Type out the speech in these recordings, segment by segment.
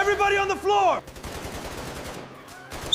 Everybody on the floor!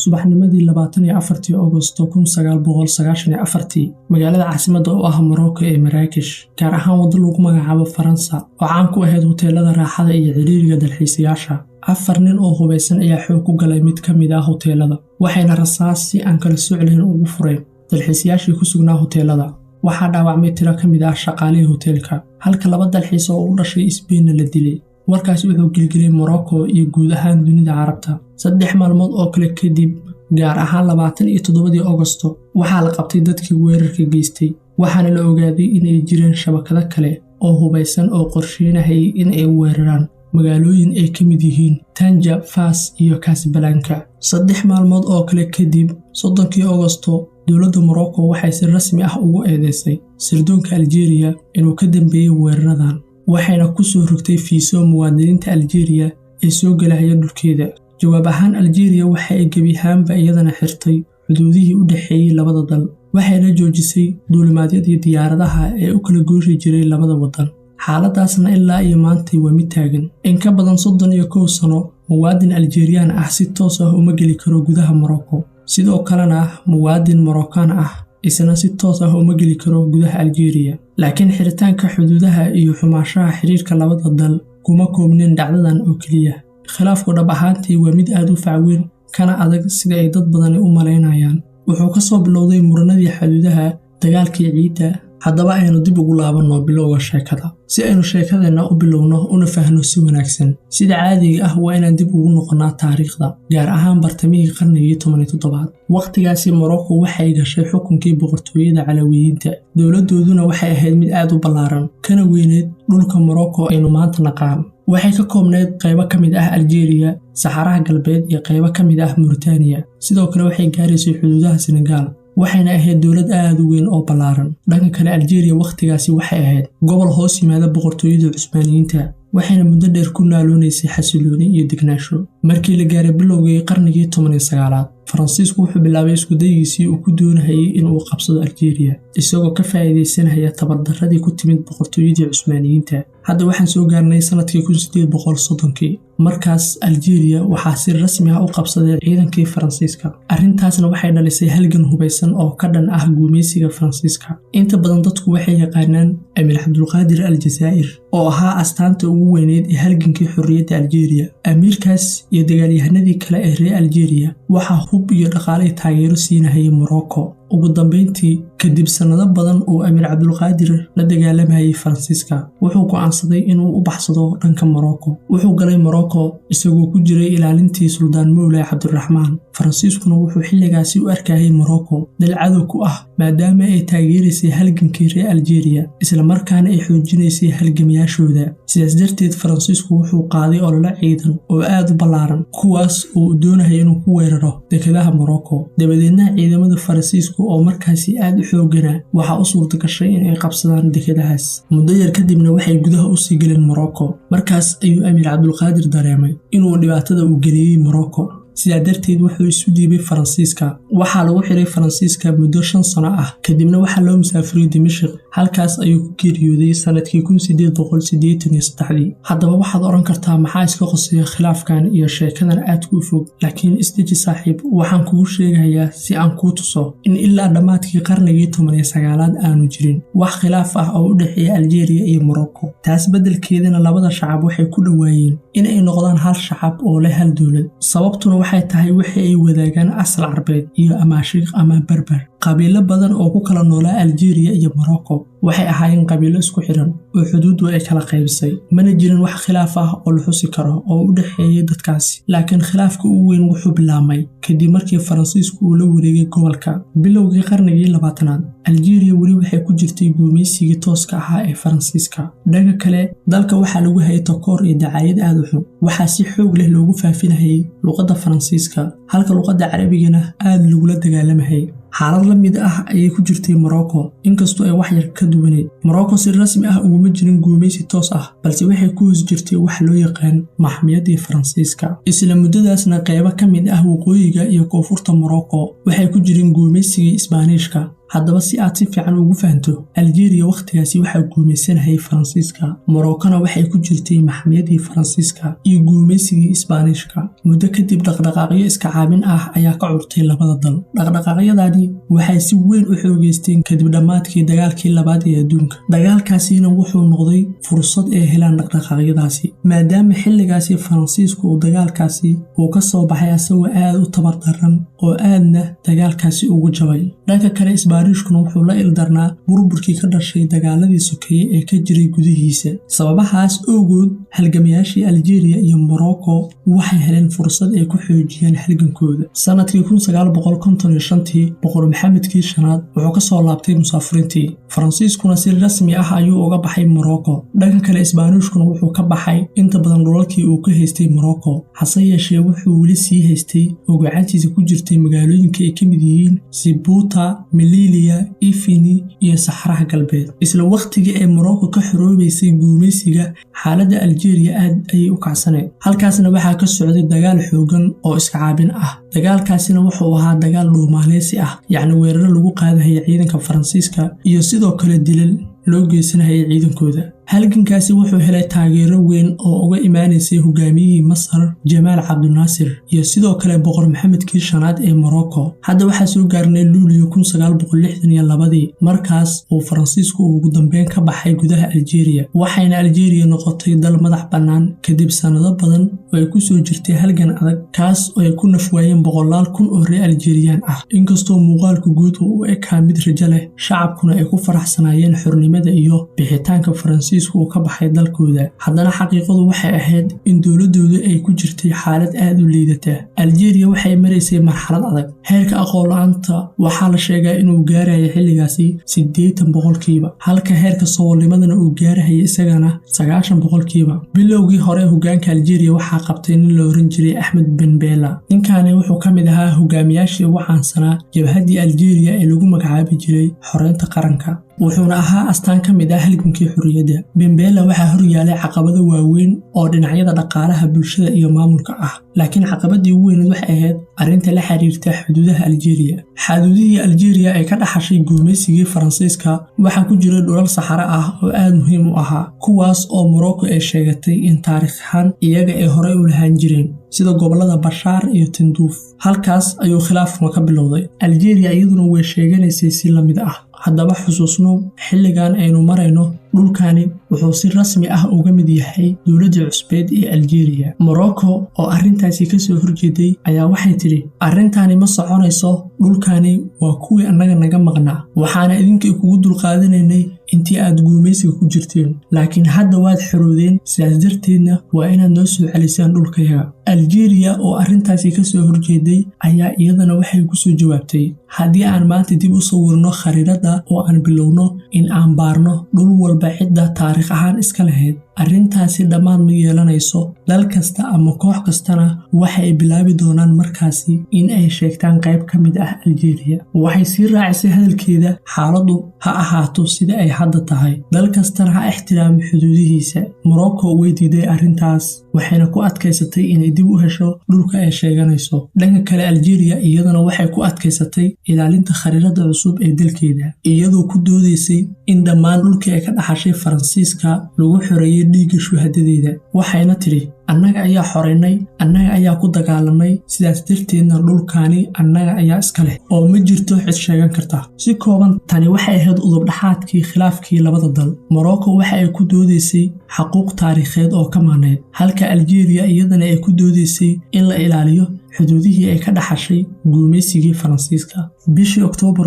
subaxnimadii 24 Agoosto 1994 magaalada caasimadda oo ah Morocco ee Marrakesh gaar ahaan waddo lagu magacaabo Faransa oo caan ku ahayd hoteelada raaxada iyo ciriiriga dalxiisayaasha 4 nin oo hubeysan ayaa xoog ku galay mid ka mid ah hoteelada waxayna rasaas si aan kala socodlayn ugu fureen dalxiisayaashii ku sugnaa hoteelada waxaa dhaawacmay tiro ka mid ah shaqaalihii hoteelka halka 2 dalxiis oo u dhashay Spain la dilay warkaasi wuxuu gilgilay Morocco iyo guud ahaan dunida Carabta 3 maalmood oo kale kadib gaar ahaan 27 Agoosto waxaa la qabtay dadkii weerarka geystay waxaana la ogaaday in ay jireen shabakado kale oo hubeysan oo qorsheynayay in ay weeraraan magaalooyin ay ka mid yihiin Tanja, Fas iyo Casablanca 3 maalmood oo kale kadib 30 Agoosto dowladda Morocco waxay si rasmi ah ugu eedeysay sirdoonka Algeria inuu ka dambeeyay weeraradan waxayna ku soo rogtay fiiso muwaadiniinta Algeria ee soo galaya dhulkeeda jawaab ahaan Algeria waxa ay gabi ahaanba iyadana xirtay xuduudihii u dhaxeeyay labada dal waxayna joojisay duulimaadyadii diyaaradaha ee u kala gooshi jiray labada wadan xaaladaasna ilaa iyo maanta waa mid taagan in ka badan 31 sano muwaadin Algerian ah si toos ah uma geli karo gudaha Morocco sidoo kalena muwaadin Moroccan ah isna si toos ah uma geli karo gudaha Algeria laakiin xiritaanka xuduudaha iyo xumaashaha xiriirka labada dal kuma koobnin dhacdadan oo kaliya khilaafku dhab ahaantii waa mid aad u facweyn kana adag sida ay dad badan u maleynayaan wuxuu ka soo bilowday muranadii xuduudaha dagaalkii ciidda haddaba aynu dib ugu laabanno bilowga sheekada si aynu sheekadeena u bilowno una fahno si wanaagsan sida caadiga ah waa inaan dib ugu noqonaa taariikhda gaar ahaan bartamihii qarnigii 17 waqtigaasi Morocco waxay gashay xukunkii boqortooyada Calawiyiinta dowladooduna waxay ahayd mid aad u ballaaran kana weyneed dhulka Morocco aynu maanta naqaan waxay ka koobneyd qaybo ka mid ah Algeria Saxaraha galbeed iyo qaybo ka mid ah Mauritania sidoo kale waxay gaaraysay xuduudaha Senegal waxayna ahayd dawlad aad u weyn oo ballaaran dhanka kale Algeria waqtigaasi waxay ahayd gobol hoos yimaada boqortooyada Cusmaaniyiinta waxayna muddo dheer ku naaloonaysay xasilooni iyo degnaansho markii la gaaray bilowgii qarnigii 19aad Faransiisku wuxuu bilaabay isku dayigiisii uu ku doonayay in uu qabsado Algeria isagoo ka faa'iideysanaya tabardaradii ku timid boqortooyadii Cusmaaniyiinta hadda waxaan soo gaarnay sanadkii 1830 markaas Algeria waxaa si rasmi ah u qabsaday ciidankii Faransiiska arrintaasna waxay dhalisay halgan hubeysan oo ka dhan ah guumeysiga Faransiiska inta badan dadku waxay yaqaanaan Emir Abdulqaadir Aljazaa'ir oo ahaa astaanta ugu weyneed ee halgankii xorriyadda Algeria amirkaas iyo dagaalyahanadii kale ee reer Algeria waxa hub iyo dhaqaale taageero siinayay Morocco ugu dambeyntii kadib sanado badan oo Emir Abdulqaadir la dagaalamayay Faransiiska wuxuu go'aansaday inuu u baxsado dhanka Morocco wuxuu galay Morocco isagoo ku jiray ilaalintii Suldaan Moulay Abdulrahmaan Faransiiskuna wuxuu xilligaasi u arkayay Morocco dal cadow ku ah maadaama ay taageerisay halgankii reer Algeria isla markaana ay xoojinaysay halgamayaashooda sidaas darteed Faransiisku wuxuu qaaday olole ciidan oo aad u ballaaran kuwaas oo doonayay inuu ku weeraro dekedaha Morocco dabadeedna ciidamada Faransiisku oo markaasi aad u xoogana waxa u suurta gashay in ay qabsadaan dekedahaas muddo yar kadibna waxay gudaha u sii galeen Morocco markaas ayuu Emir Abdulqaadir dareemay inuu dhibaatada u geliyay Morocco sidaa darteed wuxuu isu dhiibay Faransiiska waxaa lagu xiray Faransiiska muddo 5 sano ah kadibna waxaa loo musaafiray Dimashq halkaas ayuu ku geeriyooday sanadkii 1883 haddaba waxaad oran kartaa maxaa iska qoseeya khilaafkan iyo sheekadan aad ku fog laakiin isdeji saaxiib waxaan kugu sheegayaa si aan kuu tuso in ilaa dhamaadkii qarnigii 19aad aanu jirin wax khilaaf ah oo u dhaxeeya Algeria iyo Morocco taas beddelkeedana labada shacab waxay ku dhawaayeen in ay noqdaan hal shacab oo leh hal dawlad sababtuna waxay tahay wixii ay wadaagaan asal Carbeed iyo Amaashiq ama Berber qabiilo badan oo ku kala noolaa Algeria iyo Morocco waxay ahaayeen qabiilo isku xiran oo xuduudu ay kala qaybisay mana jirin wax khilaaf ah oo la xusi karo oo u dhaxeeyay dadkaasi laakiin khilaafka ugu weyn wuxuu bilaabmay kadib markii Faransiisku uu la wareegay gobolka bilowgii qarnigii 20aad Algeria weli waxay ku jirtay guumeysigii tooska ahaa ee Faransiiska dhanka kale dalka waxaa lagu hayay takoor iyo dacaayad aad u xun waxaa si xoog leh loogu faafinayay luqadda Faransiiska halka luqadda Carabigana aad lagula dagaalamayay xaalad la mid ah ayay ku jirtay Morocco inkastoo ay wax yar ka duwaneed Morocco si rasmi ah uguma jirin guumeysi toos ah balse waxay ku hoos jirtay wax loo yaqaan maxmiyadii Faransiiska isla muddadaasna qaybo ka mid ah waqooyiga iyo koonfurta Morocco waxay ku jireen guumeysigii Isbaanishka haddaba si aad si fiican ugu fahanto Algeria waqtigaasi waxaa guumaysanayay Faransiiska Morocco-na waxay ku jirtay maxkamiyadii Faransiiska iyo guumaysigii Isbaanishka muddo kadib dhaqdhaqaaqyo iska caabin ah ayaa ka curtay labada dal dhaqdhaqaaqyadaani waxay si weyn u xoogeysteen kadib dhammaadkii dagaalkii labaad ee adduunka dagaalkaasina wuxuu noqday fursad ay helaan dhaqdhaqaaqyadaasi maadaama xilligaasi Faransiisku uu dagaalkaasi uu ka soo baxay asagoo aad u tabar daran oo aadna dagaalkaasi ugu jabay dhanka kale Isbaanishkuna wuxuu la ildarnaa burburkii ka dhashay dagaaladii sokeeye ee ka jiray gudihiisa sababahaas awgood halgamayaashii Algeria iyo Morocco waxay heleen fursad ay ku xoojiyaan halgankooda sanadkii 1955 boqor Maxamedkii shanaad wuxuu ka soo laabtay musaafiriintii Faransiiskuna si rasmi ah ayuu uga baxay Morocco dhanka kale Isbaanishkuna wuxuu ka baxay inta badan dhulalkii uu ka haystay Morocco hase yeeshee wuxuu weli sii haystay oo gacantiisa ku jirtay magaalooyinka ay ka mid yihiin Ceuta Melilla Ifni iyo Saxaraha galbeed isla waqtigii ay Morocco ka xoroobaysay guumaysiga xaaladda Algeria aad ayay u kacsaneed halkaasna waxaa ka socday dagaal xoogan oo iska caabin ah dagaalkaasina wuxuu ahaa dagaal dhuumaaleysi ah yacni weeraro lagu qaadahay ciidanka Faransiiska iyo sidoo kale dilal loo geysanahay ciidankooda halgankaasi wuxuu helay taageero weyn oo uga imaanaysay hogaamiyihii Masar Jamaal Abdel Nasser iyo sidoo kale boqor Maxamedkii shanaad ee Morocco hadda waxaa soo gaarnay Luulyo 1962 markaas uu Faransiisku ugu dambeyn ka baxay gudaha Algeria waxayna Algeria noqotay dal madax bannaan kadib sanado badan oo ay ku soo jirtay halgan adag kaas oo ay ku nafwaayeen boqolaal kun oo reer Algerian ah inkastoo muuqaalka guud uu u ekaa mid rajo leh shacabkuna ay ku faraxsanaayeen xornimada iyo bixitaanka Faransiisku uu ka baxay dalkooda haddana xaqiiqadu waxay ahayd in dawladoodu ay ku jirtay xaalad aad u liidata Algeria waxay maraysay marxalad adag heerka aqoon la'aanta waxaa la sheegaa inuu gaarayo xilligaasi 80% halka heerka saboolnimadana uu gaarayo isagana 90% bilowgii hore hogaanka Algeria waxaa qabtay nin la oran jiray Ahmed Ben Bella ninkaani wuxuu ka mid ahaa hogaamiyaashii ugu caansanaa jabhaddii Algeria ee lagu magacaabi jiray xoreynta qaranka wuxuuna ahaa astaan ka mid ah halgankii xorriyadda Ben Bella waxaa horyaalay caqabado waaweyn oo dhinacyada dhaqaalaha bulshada iyo maamulka ah laakiin caqabadii ugu weyn waxay ahayd arrinta la xiriirta xuduudaha Algeria xuduudihii Algeria ay ka dhaxashay guumaysigii Faransiiska waxaa ku jiray dhulal saxaro ah oo aad muhiim u ahaa kuwaas oo Morocco ay sheegatay in taariikh ahaan iyaga ay horey u lahaan jireen sida gobolada Bashaar iyo Tindouf halkaas ayuu khilaafku ka bilowday Algeria iyaduna way sheeganaysay si la mid ah haddaba xusuusno xilligan aynu marayno dhulkani wuxuu si rasmi ah uga mid yahay dawladda cusbeed ee Algeria Morocco oo arrintaasi ka soo horjeeday ayaa waxay tiri arrintani ma soconayso dhulkani waa kuwii annaga naga maqnaa waxaana idinka kugu dulqaadanaynay intii aad guumaysiga ku jirteen laakiin hadda waad xoroodeen sidaas darteedna waa inaad noo soo celisaan dhulkayaga Algeria oo arrintaasi ka soo horjeeday ayaa iyadana waxay ku soo jawaabtay haddii aan maanta dib u sawirno khariidada oo aan bilowno in aan baarno dhul walba cidda taariikh ahaan iska lahayd arrintaasi dhammaan ma yeelanayso dal kasta ama koox kastana waxay bilaabi doonaan markaasi in ay sheegtaan qayb ka mid ah Algeria waxay sii raacisay hadalkeeda xaaladdu ha ahaato sida ay hadda tahay dal kastana ha ixtiraamo xuduudihiisa Morocco way diiday arrintaas waxayna ku adkaysatay inay dib u hesho dhulka ay sheeganayso dhanka kale Algeria iyadana waxay ku adkaysatay ilaalinta khariidada cusub ee dalkeeda iyadoo ku doodaysay in dhammaan dhulkii ay ka dhaxashay Faransiiska lagu xoreeyay dhiigga shuhadadeeda waxayna tiri annaga ayaa xoreynay annaga ayaa ku dagaalamay sidaas darteedna dhulkaani annaga ayaa iska leh oo ma jirto cid sheegan karta si kooban tani waxay ahayd udub dhaxaadkii khilaafkii labada dal Morocco waxa ay ku doodaysay xaquuq taariikheed oo ka maqnayd halka Algeria iyadana ay ku doodaysay in la ilaaliyo xuduudihii ay ka dhaxashay guumaysigii Faransiiska bishii Oktoobar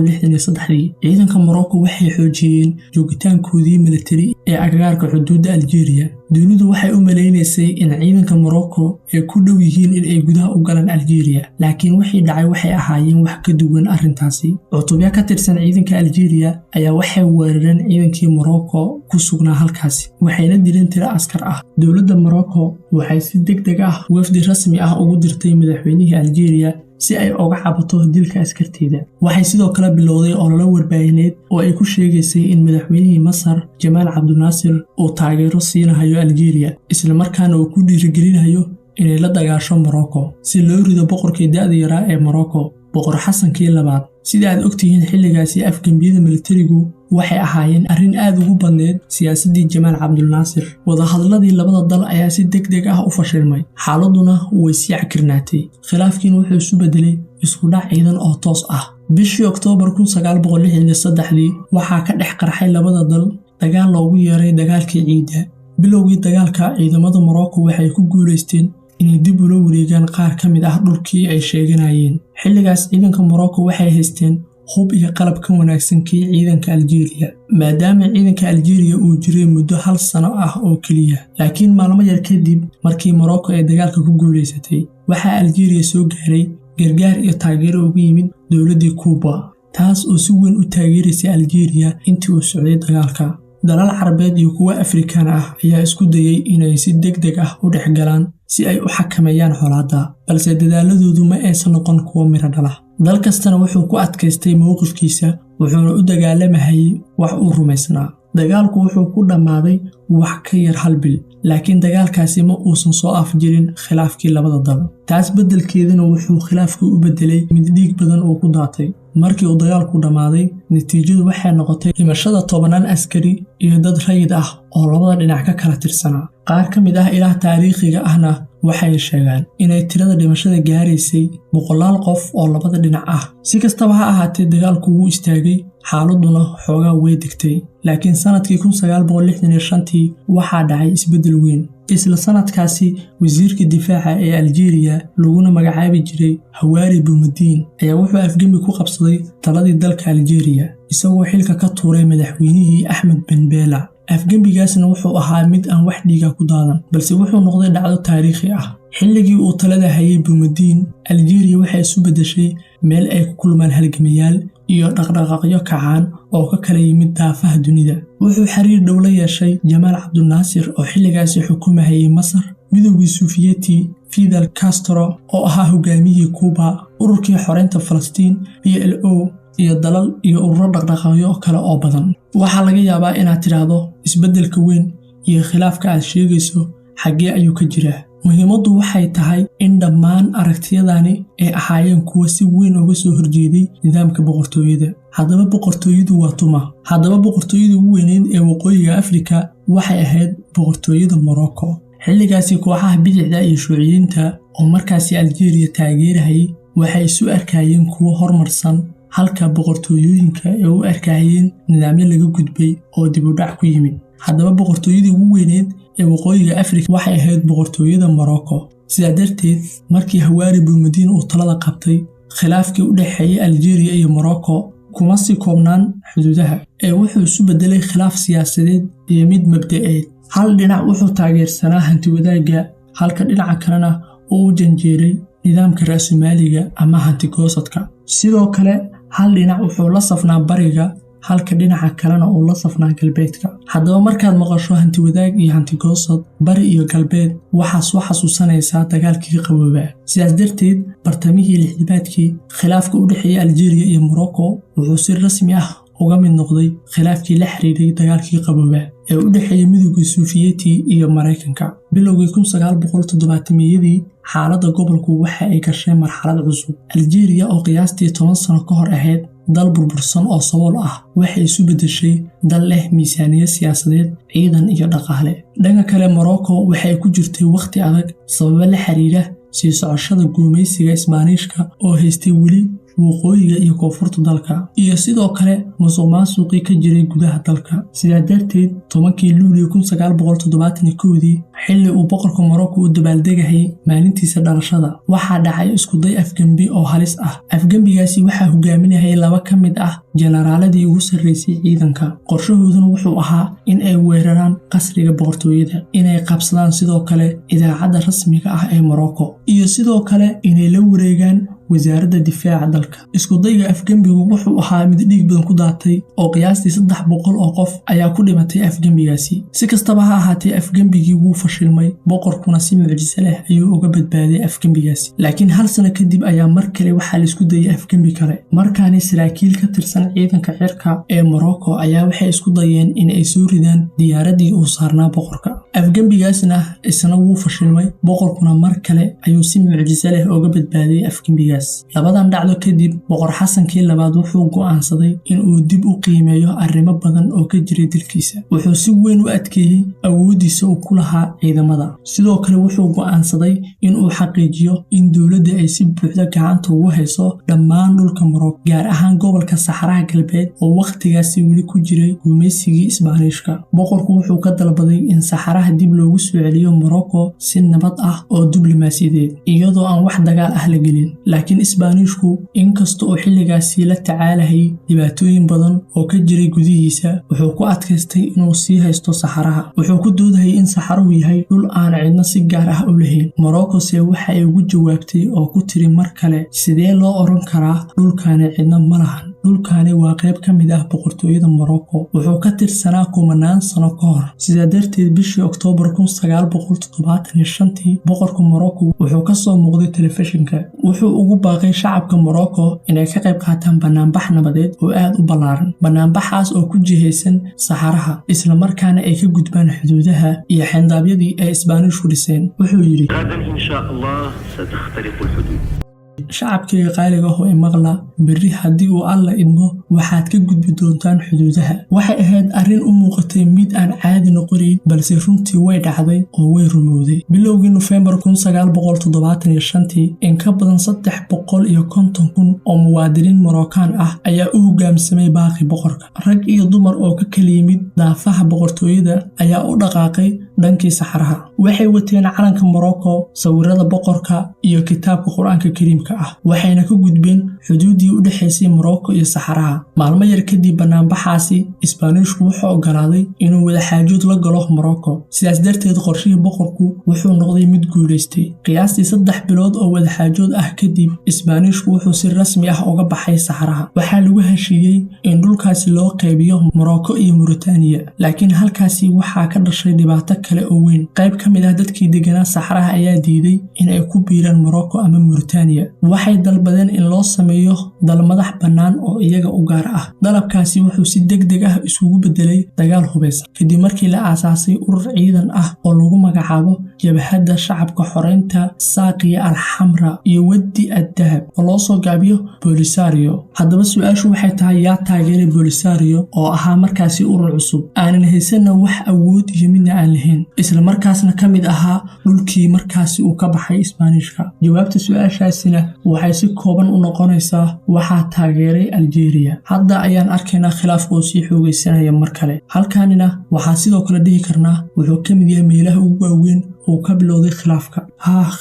1963 ciidanka Morocco waxay xoojiyeen joogitaankoodii militari ee agagaarka xuduudda Algeria dawladdu waxay u maleynaysay in ciidanka Morocco ay ku dhow yihiin in ay gudaha u galaan Algeria laakiin wixii dhacay waxay ahaayeen wax ka duwan arrintaasi cutubyo ka tirsan ciidanka Algeria ayaa waxay weerareen ciidankii Morocco ku sugnaa halkaasi waxayna dileen tiro askar ah dawladda Morocco waxay si degdeg ah wafdi rasmi ah ugu dirtay madaxweynihii Algeria si ay uga cabato dilka askarteeda waxay sidoo kale bilowday olole warbaahineed oo ay ku sheegaysay in madaxweynihii Masar Jamaal Abdel Nasser uu taageero siinayo Algeria isla markaana uu ku dhiirigelinayo inay la dagaasho Morocco si loo rido boqorkii da'da yaraa ee Morocco boqor Xasankii labaad sida aad ogtihiin xilligaasi afgambiyada militarigu waxay ahaayeen arrin aad ugu badneed siyaasadii Jamaal Cabdul Naasir. Wadahadalladii labada dal ayaa si degdeg ah u fashilmay, xaaladuna way sii cakirnaatay. Khilaafkiina wuxuu isu bedelay isku dhac ciidan oo toos ah. Bishii Oktoobar 1963 waxaa ka dhex qarxay labada dal dagaal loogu yeeray dagaalkii ciidda. Bilowgii dagaalka, ciidamada Morocco waxay ku guuleysteen inay dib ula wareegaan qaar ka mid ah dhulkii ay sheeganayeen. Xilligaas ciidanka Morocco waxay haysteen hub iyo qalab ka wanaagsan kii ciidanka Algeria, maadaama ciidanka Algeria uu jiray muddo 1 sano ah oo kaliya. Laakiin maalmo yar kadib markii Morocco ay dagaalka ku guuleysatay, waxaa Algeria soo gaaray gargaar iyo taageero uga yimid dowladda Cuba, taas oo si weyn u taageerisay Algeria intii uu socday dagaalka. dalal Carabeed iyo kuwa Afrikaan ah ayaa isku dayay inay si degdeg ah u dhexgalaan si ay u xakameeyaan xaaladda, balse dadaaladoodu ma aysan noqon kuwo miro dhala. dal kastana wuxuu ku adkaystay mowqifkiisa, wuxuuna u dagaalamayay wax uu rumaysnaa. dagaalku wuxuu ku dhammaaday wax ka yar 1 bil, laakiin dagaalkaasi ma uusan soo afjirin khilaafkii labada dal. taas beddelkeedana wuxuu khilaafku u bedelay mid dhiig badan oo ku daatay. markii uu dagaalku dhammaaday, natiijadu waxay noqotay dhimashada 10 askari iyo dad rayid ah oo labada dhinac ka kala tirsanaa. qaar ka mid ah ilaha taariikhiga ahna waxay sheegaan inay tirada dhimashada gaaraysay 100 qof oo labada dhinac ah. si kastaba ha ahaatee, dagaalku wuu istaagay, xaaladuna xoogaa way degtay. laakiin sanadkii 1965 waxaa dhacay isbeddel weyn. isla sanadkaasi, wasiirka difaaca ee Algeria laguna magacaabi jiray Hawari Boumediene ayaa wuxuu afgembi ku qabsaday taladii dalka Algeria, isagoo xilka ka tuuray madaxweynihii Ahmed Ben Bella. afgembigaasna wuxuu ahaa mid aan wax dhiiga ku daadan, balse wuxuu noqday dhacdo taariikhi ah. xilligii uu talada hayay Boumediene, Algeria waxay isu bedeshay meel ay ku kulmaan halgamayaal iyo dhaqdhaqaaqyo kacaan oo ka kala yimid daafaha dunida. wuxuu xiriir dhow la yeeshay Jamaal Cabdul Naasir oo xilligaasi xukumayay Masar, midowgii Sofiyeeti Fidel Castro oo ahaa hogaamiyihii Cuba, ururkii xoreynta Falastiin PLO, iyo dalal iyo ururo dhaqdhaqaaqyo kale oo badan. waxaa laga yaabaa inaad tiraahdo isbeddelka weyn iyo khilaafka aad sheegayso xaggee ayuu ka jiraa. muhiimaddu waxay tahay in dhammaan aragtiyadani ay ahaayeen kuwo si weyn uga soo horjeeday nidaamka boqortooyada. haddaba boqortooyadu waa tuma. haddaba boqortooyada ugu weyneyd ee waqooyiga Afrika waxay ahayd boqortooyada Morocco. xilligaasi kooxaha bidixda iyo shuuciyiinta oo markaasi Algeria taageerayay waxay isu arkayeen kuwo horumarsan, halka boqortooyooyinka ay u arkayeen nidaamyo laga gudbay oo dib u dhac ku yimid. haddaba boqortooyada ugu weyneyd ee waqooyiga Afrika waxay ahayd boqortooyada Morocco. sidaa darteed, markii Hawari Boumediene uu talada qabtay, khilaafkii u dhaxeeyay Algeria iyo Morocco kuma sii koobnaan xuduudaha, ee wuxuu isu bedelay khilaaf siyaasadeed iyo mid mabda'eed. hal dhinac wuxuu taageersanaa hanti wadaagga, halka dhinaca kalena uu u janjeeray nidaamka raasumaaliga ama hanti goosadka. sidoo kale, hal dhinac wuxuu la safnaa bariga, halka dhinaca kalena uu la safnaa galbeedka. haddaba markaad maqasho hanti wadaag iyo hanti goosad, bari iyo galbeed, waxaad soo xasuusanaysaa dagaalkii qaboobaa. sidaas darteed, bartamihii 60-aadkii, khilaafka u dhaxeeyay Algeria iyo Morocco wuxuu si rasmi ah uga mid noqday khilaafkii la xiriiray dagaalkii qaboobaa ee u dhaxeeyay midowgii Sofiyeeti iyo Mareykanka. bilowgii 1970-yadii, xaaladda gobolku waxa ay gashay marxalad cusub. Algeria oo qiyaastii 10 sano ka hor ahayd dal burbursan oo sabool ah, waxay isu bedeshay dal leh miisaaniyad siyaasadeed, ciidan iyo dhaqaale. dhanka kale, Morocco waxay ku jirtay waqti adag sababo la xiriira sii socoshada gumaysiga Isbaanishka oo haystay weli waqooyiga iyo koonfurta dalka, iyo sidoo kale musuqmaasuqii ka jiray gudaha dalka. sidaa darteed, 10kii Luulyo 1971, xilli uu boqorka Morocco u dabaaldegayay maalintiisa dhalashada, waxaa dhacay iskuday afgembi oo halis ah. afgembigaasi waxaa hogaaminayay 2 ka mid ah jenaraaladii ugu sarreysay ciidanka. qorshahooduna wuxuu ahaa in ay weeraraan qasriga boqortooyada, inay qabsadaan sidoo kale idaacadda rasmiga ah ee Morocco, iyo sidoo kale inay la wareegaan wasaaradda difaaca dalka. iskudayga afgembigu wuxuu ahaa mid dhiig badan ku daatay oo qiyaastii 300 oo qof ayaa ku dhimatay afgembigaasi. si kastaba ha ahaatee, afgembigii wuu fashilmay, boqorkuna si mucjiso leh ayuu uga badbaaday afgembigaasi. laakiin 1 sano kadib ayaa mar kale waxaa la isku dayay afgembi kale. markaani saraakiil ka tirsan ciidanka cirka ee Morocco ayaa waxay isku dayeen in ay soo ridaan diyaaradii uu saarnaa boqorka. afgembigaasna isna wuu fashilmay, boqorkuna mar kale ayuu si mucjiso leh uga badbaaday afgembigaasi. xilligaas. labadan dhacdo kadib boqor xasankii labaad wuxuu go'aansaday in uu dib u qiimeeyo arrimo badan oo ka jiray dalkiisa. wuxuu si weyn u adkeeyey awoodiisa uu ku lahaa ciidamada. sidoo kale wuxuu go'aansaday in uu xaqiijiyo in dowladda ay si buuxda gacanta ugu hayso dhammaan dhulka Morocco, gaar ahaan gobolka Saxaraha Galbeed oo waqtigaasi weli ku jiray gumaysigii Isbaanishka. boqorku wuxuu ka dalbaday in Saxaraha dib loogu soo celiyo Morocco si nabad ah oo diblomaasiyadeed, iyadoo aan wax dagaal ah la gelin. laakiin Isbaanishku inkasta oo xilligaasi la tacaalayay dhibaatooyin badan oo ka jiray gudihiisa, wuxuu ku adkaystay inuu sii haysto Saxaraha. wuxuu ku doodayay in Saxaruhu yahay dhul aan cidna si gaar ah u lahayn. Morocco se waxa ay ugu jawaabtay oo ku tiri mar kale, sidee loo oran karaa dhulkaani cidna ma lahan? dhulkaani waa qayb ka mid ah boqortooyada Morocco. wuxuu ka tirsanaa kumanaan sano ka hor. sidaa darteed bishii Oktoobar 1975 boqorka Morocco wuxuu ka soo muuqday telefishinka. wuxuu ugu baaqay shacabka Morocco inay ka qayb qaataan banaanbax nabadeed oo aad u ballaaran. banaanbaxaas oo ku jihaysan Saxaraha, isla markaana ay ka gudbaan xuduudaha iyo xeendaabyadii ay Isbaanishku dhiseen. wuxuu yidhi, shacabkayga qaaliga ah oo imaqla, berri haddii uu Alla idmo waxaad ka gudbi doontaan xuduudaha. waxay ahayd arrin u muuqatay mid aan caadi noqonayn, balse runtii way dhacday oo way rumowday. bilowgii Nofeembar 1975 in ka badan 350,000 oo muwaadiniin Moroccan ah ayaa u hoggaamsamay baaqi boqorka. rag iyo dumar oo ka kala yimid daafaha boqortooyada ayaa u dhaqaaqay dhankii Saxaraha. waxay wateen calanka Morocco, sawirada boqorka iyo kitaabka Qur'aanka Kariimka ah, waxayna ka gudbeen xuduudii u dhaxaysay Morocco iyo Saxaraha. maalmo yar kadib banaanbaxaasi, Isbaanishku wuxuu ogolaaday inuu wada xaajood la galo Morocco. sidaas darteed qorshihii boqorku wuxuu noqday mid guulaystay. qiyaastii 3 bilood oo wada xaajood ah kadib, Isbaanishku wuxuu si rasmi ah uga baxay Saxaraha. waxaa lagu heshiiyey in dhulkaasi loo qaybiyo Morocco iyo Mauritania, laakiin halkaasi waxaa ka dhashay dhibaato kale oo weyn. qayb ka mid ah dadkii deganaa Saxaraha ayaa diiday in ay ku biiraan Morocco ama Mauritania. waxay dalbadeen in loo sameeyo dal madax bannaan oo iyaga u gaar ah. dalabkaasi wuxuu si degdeg ah isugu bedelay dagaal hubeysan kadib markii la aasaasay urur ciidan ah oo lagu magacaabo Jabhadda Shacabka Xoreynta Saaqiya Al-Xamra iyo Wadi Ad-Dahab oo loo soo gaabiyo Polisario. haddaba su'aashu waxay tahay, yaa taageeray Polisario oo ahaa markaasi urur cusub, aanan haysanna wax awood iyo midna aan lahayn, isla markaasna ka mid ahaa dhulkii markaasi uu ka baxay Isbaanishka? jawaabta su'aashaasina waxay si kooban u noqonaysaa waxaa taageeray Algeria. hadda ayaan arkaynaa khilaafka oo sii xoogaysanaya mar kale. halkaanina waxaa sidoo kale dhihi karnaa wuxuu ka mid yahay meelaha ugu waaweyn uu ka bilowday khilaafka.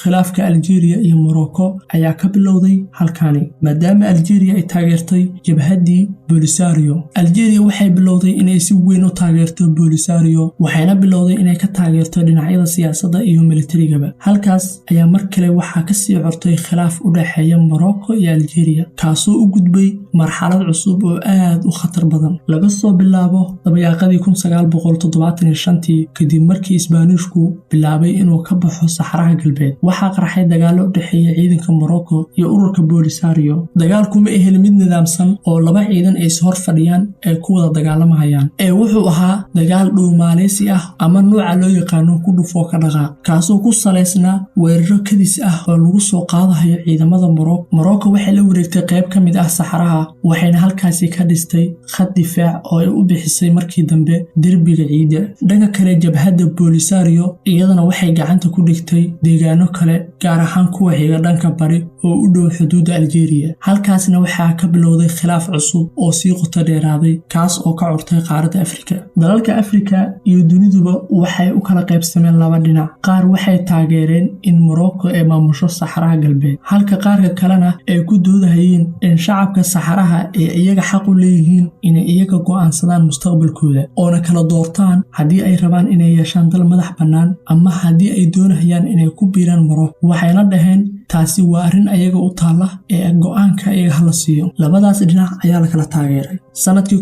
khilaafka Algeria iyo Morocco ayaa ka bilowday halkaani, maadaama Algeria ay taageertay jabhaddii Polisario. Algeria waxay bilowday inay si weyn u taageerto Polisario, waxayna bilowday inay ka taageerto dhinacyada siyaasadda iyo militarigaba. halkaas ayaa mar kale waxaa ka sii cortay khilaaf u dhaxeeya Morocco iyo Algeria, kaasoo u gudbay marxalad cusub oo aad u khatar badan. laga soo bilaabo dabayaaqadii 1975 kadib markii Isbaanishku bilaabay inuu ka baxo Saxaraha Galbeed, waxaa qarxay dagaalo u dhaxeeya ciidanka Morocco iyo ururka Polisario. dagaalku ma ahayn mid nidaamsan oo laba ciidan ay hor fadhiyaan ay ku wada dagaalamayaan, wuxuu ahaa dagaal dhuumaaleysi ah ama nooca loo yaqaano ku dhufo ka dhaqaaq, kaasoo ku saleysnaa weeraro kadis ah oo lagu soo qaadayo ciidamada Morocco. Morocco waxay la wareegtay qayb ka mid ah Saxaraha, waxayna halkaasi ka dhistay khad difaac oo ay u bixisay markii dambe derbiga ciida. dhanka kale, jabhadda Polisario iyadana waxay gacanta ku dhigtay deegaano kale, gaar ahaan kuwa xiga dhanka bari oo u dhow xuduudda Algeria. halkaasna waxaa ka bilowday khilaaf cusub oo sii qoto dheeraaday, kaas oo ka curtay qaaradda Afrika. dalalka Afrika iyo duniduba waxay u kala qaybsameen laba dhinac. qaar waxay taageereen in Morocco ay maamusho Saxaraha Galbeed, halka qaarka kalena ay ku doodahayeen in shacabka Saxaraha ay iyaga xaq u leeyihiin inay iyaga go'aansadaan mustaqbalkooda, oona kala doortaan haddii ay rabaan inay yeeshaan dal madax bannaan ama haddii ay doonayaan inay ku biiraan Morocco. waxayna dhaheen taasi waa arrin ayaga u taalla ee go'aanka iyaga hala siiyo. labadaas dhinac ayaa la kala taageeray. sanadkii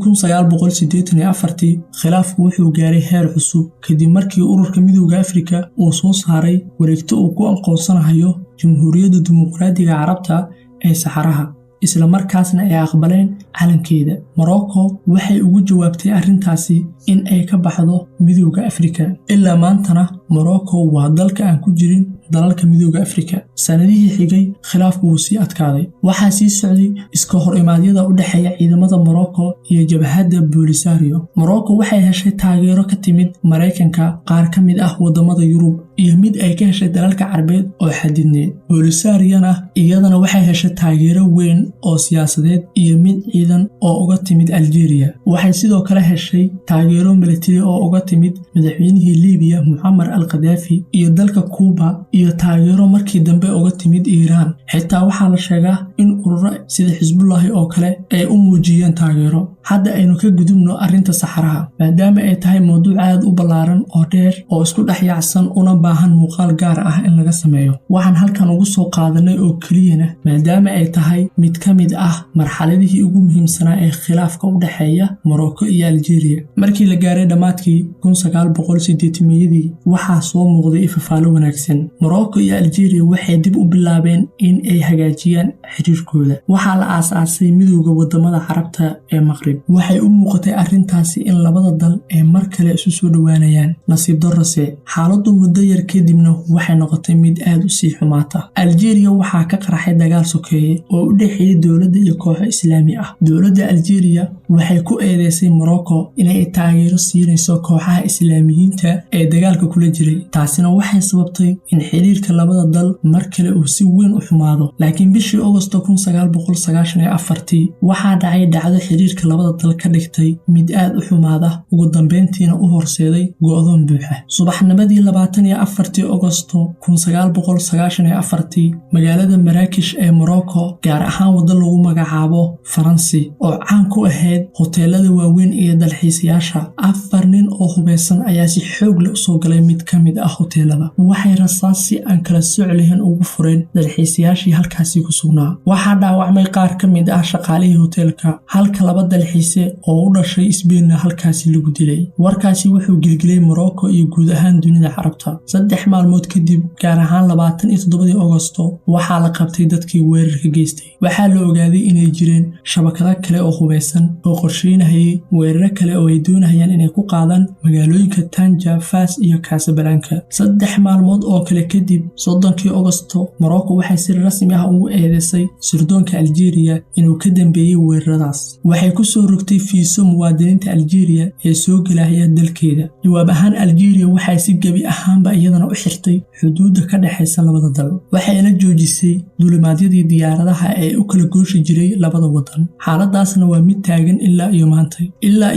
1984 khilaafku wuxuu gaaray heer cusub kadib markii ururka Midowga Afrika uu soo saaray wareegto uu ku aqoonsanayo Jamhuuriyadda Dimuqraadiga Carabta ee Saxaraha. isla markaasna ay aqbaleen calankeeda. Morocco waxay ugu jawaabtay arrintaasi in ay ka baxdo midowga Afrika. Ilaa maantana Morocco waa dalka aan ku jirin dalalka midowga Afrika. Sanadihii xigay khilaafku wuu sii adkaaday. Waxaa sii socday iska hor imaadyada u dhaxeeya ciidamada Morocco iyo jabhadda Polisario. Morocco waxay heshay taageero ka timid Mareykanka, qaar ka mid ah wadamada Yurub, iyo mid ay ka heshay dalalka Carbeed oo xadidneed. Polisariana iyadana waxay heshay taageero weyn oo siyaasadeed iyo mid ciidan oo uga timid Algeria. Waxay sidoo kale heshay taageero militari oo uga timid madaxweynihii Liibiya Muammar al-Gaddafi iyo dalka Cuba, iyo taageero markii dambe uga timid Iiraan. Xitaa waxaa la sheegaa in ururo sida Xisbullah oo kale ay u muujiyeen taageero. Hadda aynu ka gudubno arrinta saxaraha, maadaama ay tahay mowduuc aad u ballaaran oo dheer oo isku dhexyaacsan una baahan muuqaal gaar ah in laga sameeyo. Waxaan halkan ugu soo qaadanay oo keliyana maadaama ay tahay mid ka mid ah marxaladihii ugu muhiimsanaa ee khilaafka u dhaxeeya Morocco iyo Algeria. Markii la gaaray dhamaadkii 1980-yadii, waxaa soo muuqday ifafaalo wanaagsan. Morocco iyo Algeria waxay dib u bilaabeen in ay hagaajiyaan xiriirkooda. Waxaa la aasaasay midowga wadamada Carabta ee Maghrib. Waxay u muuqatay arrintaasi in labada dal ay mar kale isu soo dhawaanayaan. Nasiib darrose, xaaladdu muddo yar kadibna waxay noqotay mid aad u sii xumaata. Algeria waxaa ka qarxay dagaal sokeeye oo u dhaxeeyay dowladda iyo kooxo Islaami ah. Dowladda Algeria waxay ku eedeysay Morocco inay taageero siinayso kooxaha Islaamiyiinta ee dagaalka kula jiray. Taasina waxay sababtay in xiriirka labada dal mar kale uu si weyn u xumaado. Laakiin bishii Agosto 1994 waxaa dhacay dhacdo xiriirka labada dal ka dhigtay mid aad u xumaada, ugu dambeyntiina u horseeday go'doon buuxa. Subaxnimadii 24 Agosto 1994 magaalada Marrakesh ee Morocco, gaar ahaan waddo lagu magacaabo Faransi oo caan ku ahayd hoteelada waaweyn iyo dalxiisayaasha, 4 nin oo hubeysan ayaa si xoog leh u soo galay mid ka mid ah hoteelada. Waxay rasaas si aan kala sooc lahayn ugu fureen dalxiisayaashii halkaasi ku sugnaa. Waxaa dhaawacmay qaar ka mid ah shaqaalihii hoteelka, halka 2 dalxiise oo u dhashay Spain halkaasi lagu dilay. Warkaasi wuxuu gilgilay Morocco iyo guud ahaan dunida Carabta. 3 maalmood kadib, gaar ahaan 27 Agosto, waxaa la qabtay dadkii weerarka geystay. Waxaa la ogaaday inay jireen shabakado kale oo hubeysan oo qorsheynayay weeraro kale oo ay doonayaan inay ku qaadaan magaalooyinka Tanja, Fas iyo Casablanca. 3 maalmood oo kale kadib, 30 Agosto, Morocco waxay si rasmi ah ugu eedeysay sirdoonka Algeria inuu ka dambeeyay weeraradaas. Waxay ku soo rogtay fiiso muwaadiniinta Algeria ee soo galaya dalkeeda. Jawaab ahaan, Algeria waxay si gabi ahaanba iyadana u xirtay xuduudda ka dhaxaysa labada dal. Waxayna joojisay duulimaadyadii diyaaradaha ee u kala gooshi jiray labada wadan. Xaaladaasna waa mid taagan ilaa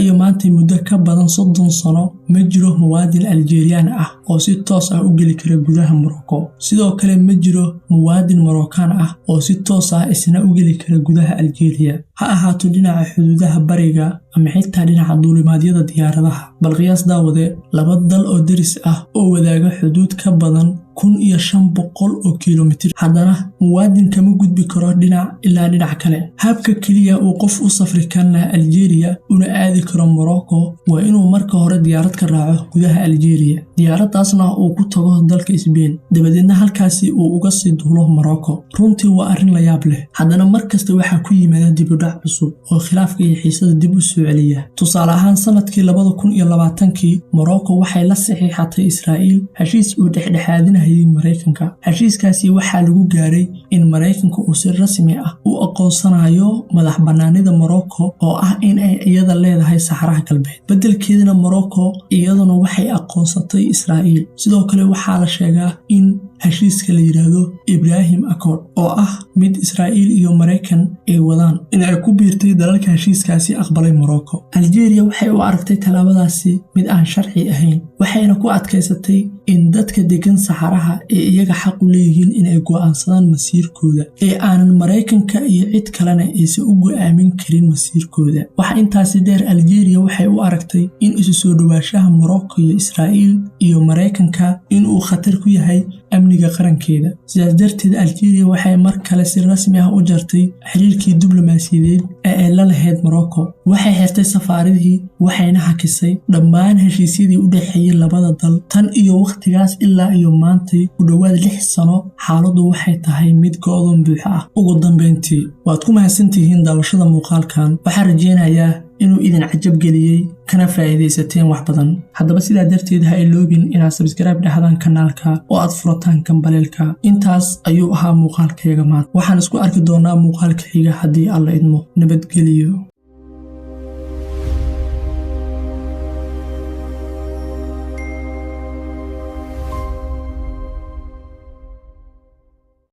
iyo maanta muddo ka badan 30 sano ma jiro muwaadin Algerian ah oo si toos ah u geli kara gudaha Morocco. Sidoo kale ma jiro muwaadin Moroccan ah oo si toos ah isna u geli kara gudaha Algeria, ha ahaato dhinaca xuduudaha bariga ama xitaa dhinaca duulimaadyada diyaaradaha. Bal qiyaas daawade, 2 dal oo deris ah oo wadaaga xuduud ka badan 1500 oo kiiloomitir, haddana muwaadin kama gudbi karo dhinac ilaa dhinac kale. Habka kaliya uu qof u safri karna Algeria una aadi karo Morocco waa inuu marka hore diyaarad ka raaco gudaha Algeria, diyaaradaasna uu ku tago dalka Spain, dabadeedna halkaasi uu uga sii duulo Morocco. Runtii waa arrin la yaab leh, haddana markasta waxaa ku yimaada dib u dhac cusub oo khilaafka iyo xiisada dib u soo celiya. Tusaale ahaan, sanadkii 2020 Morocco waxay la saxiixatay Israa'iil heshiis uu dhexdhexaadinayay Mareykanka. Heshiiskaasi waxaa lagu gaaray in Mareykanka uu si rasmi ah u aqoonsanayo madax bannaanida Morocco oo ah in ay iyada leedahay saxaraha galbeed. Beddelkeedana Morocco iyaduna waxay aqoonsatay Israa'iil. Sidoo kale waxaa la sheegaa in heshiiska la yiraahdo Ibrahim Accord oo ah mid Israa'iil iyo Mareykan ay wadaan in ay ku biirtay dalalka heshiiskaasi aqbalay Morocco. Algeria waxay u aragtay talaabadaasi mid aan sharci ahayn, waxayna ku adkaysatay in dadka degan saxaraha ay iyaga xaq u leeyihiin inay go'aansadaan masiirkooda ee aanan Mareykanka iyo cid kalena aysan u go'aamin karin masiirkooda. Waxa intaasi dheer, Algeria waxay u aragtay in isu soo dhawaashaha Morocco iyo Israa'iil iyo Mareykanka in uu khatar ku yahay amniga qarankeeda. sidaas darteed Algeria waxay mar kale si rasmi ah u jartay xiriirkii diblomaasiyadeed ee ay la lahayd Morocco. waxay xirtay safaaradihii waxayna hakisay dhammaan heshiisyadii u dhaxeeyay labada dal. tan iyo waqtigaas ilaa iyo maantay ku dhawaad 6 sano xaaladdu waxay tahay mid go'doon buuxa ah. ugu dambeyntii waad ku mahadsantihiin daawashada muuqaalkan. waxaan rajeynayaa inuu idin cajab geliyay kana faa'iideysateen wax badan. haddaba sidaa darteed ha iloobin inaad subscribe dhahdaan kanaalka oo aad furataan kambaleelka. intaas ayuu ahaa muuqaalkayga maanta. waxaan isku arki doonaa muuqaalka xiga haddii Alla idmo. nabadgeliyo.